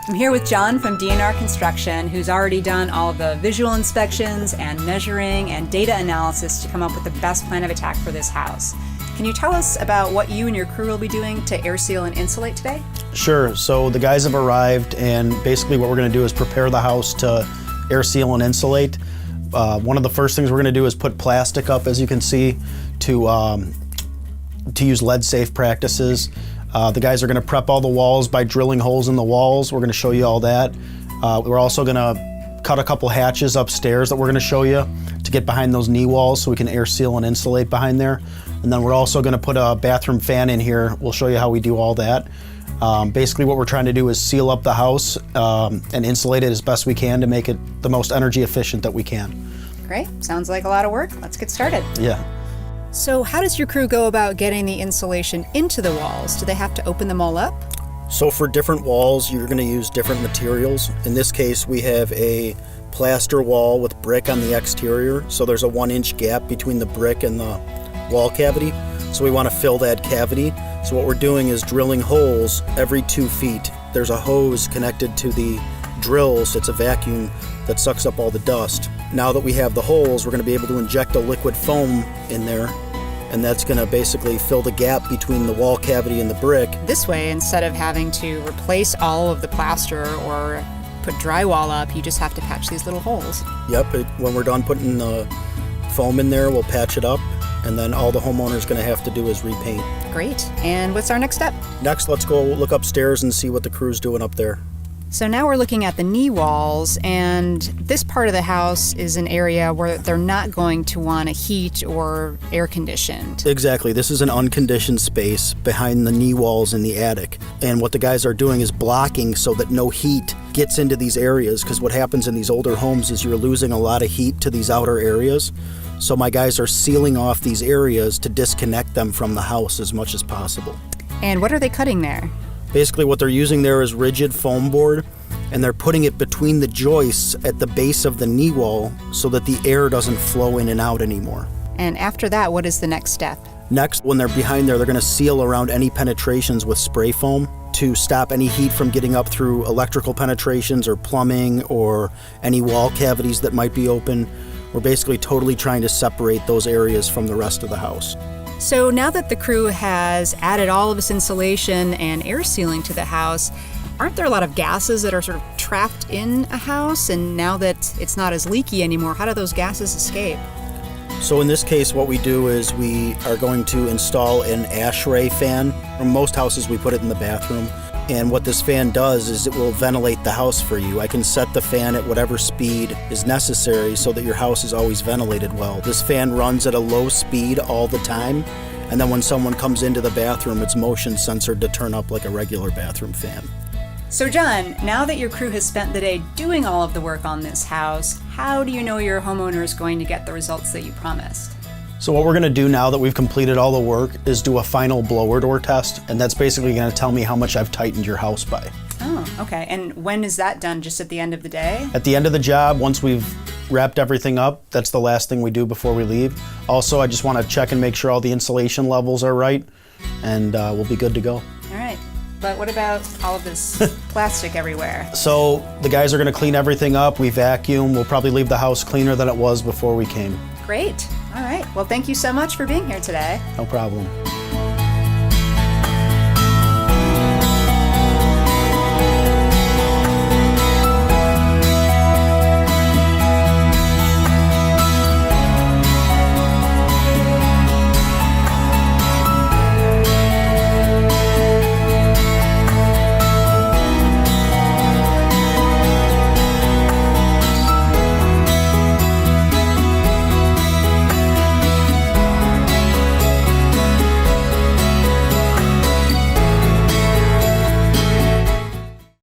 I'm here with John from DNR Construction, who's already done all of the visual inspections and measuring and data analysis to come up with the best plan of attack for this house. Can you tell us about what you and your crew will be doing to air seal and insulate today? Sure. So the guys have arrived, and basically what we're going to do is prepare the house to air seal and insulate. One of the first things we're going to do is put plastic up, as you can see, to use lead-safe practices. The guys are going to prep all the walls by drilling holes in the walls. We're going to show you all that. We're also going to cut a couple hatches upstairs that we're going to show you to get behind those knee walls so we can air seal and insulate behind there. And then we're also going to put a bathroom fan in here. We'll show you how we do all that. Basically what we're trying to do is seal up the house and insulate it as best we can to make it the most energy efficient that we can. Great. Sounds like a lot of work. Let's get started. Yeah. So how does your crew go about getting the insulation into the walls? Do they have to open them all up? So for different walls, you're going to use different materials. In this case, we have a plaster wall with brick on the exterior. So there's a 1-inch gap between the brick and the wall cavity. So we want to fill that cavity. So what we're doing is drilling holes every 2 feet. There's a hose connected to the drills. It's a vacuum that sucks up all the dust. Now that we have the holes, we're going to be able to inject a liquid foam in there, and that's going to basically fill the gap between the wall cavity and the brick. This way, instead of having to replace all of the plaster or put drywall up, you just have to patch these little holes. Yep, when we're done putting the foam in there, we'll patch it up, and then all the homeowner's going to have to do is repaint. Great. And what's our next step? Next, let's go look upstairs and see what the crew's doing up there. So now we're looking at the knee walls, and this part of the house is an area where they're not going to want to heat or air conditioned. Exactly. This is an unconditioned space behind the knee walls in the attic. And what the guys are doing is blocking so that no heat gets into these areas, because what happens in these older homes is you're losing a lot of heat to these outer areas. So my guys are sealing off these areas to disconnect them from the house as much as possible. And what are they cutting there? Basically what they're using there is rigid foam board, and they're putting it between the joists at the base of the knee wall so that the air doesn't flow in and out anymore. And after that, what is the next step? Next, when they're behind there, they're going to seal around any penetrations with spray foam to stop any heat from getting up through electrical penetrations or plumbing or any wall cavities that might be open. We're basically totally trying to separate those areas from the rest of the house. So now that the crew has added all of this insulation and air sealing to the house, aren't there a lot of gases that are sort of trapped in a house? And now that it's not as leaky anymore, how do those gases escape? So in this case, what we do is we are going to install an ASHRAE fan. In most houses, we put it in the bathroom. And what this fan does is it will ventilate the house for you. I can set the fan at whatever speed is necessary so that your house is always ventilated well. This fan runs at a low speed all the time, and then when someone comes into the bathroom, it's motion censored to turn up like a regular bathroom fan. So John, now that your crew has spent the day doing all of the work on this house, how do you know your homeowner is going to get the results that you promised? So what we're going to do now that we've completed all the work is do a final blower door test, and that's basically going to tell me how much I've tightened your house by. Oh, okay. And when is that done? Just at the end of the day? At the end of the job, once we've wrapped everything up, that's the last thing we do before we leave. Also, I just want to check and make sure all the insulation levels are right, and we'll be good to go. All right. But what about all of this plastic everywhere? So the guys are going to clean everything up. We vacuum. We'll probably leave the house cleaner than it was before we came. Great. All right. Well, thank you so much for being here today. No problem.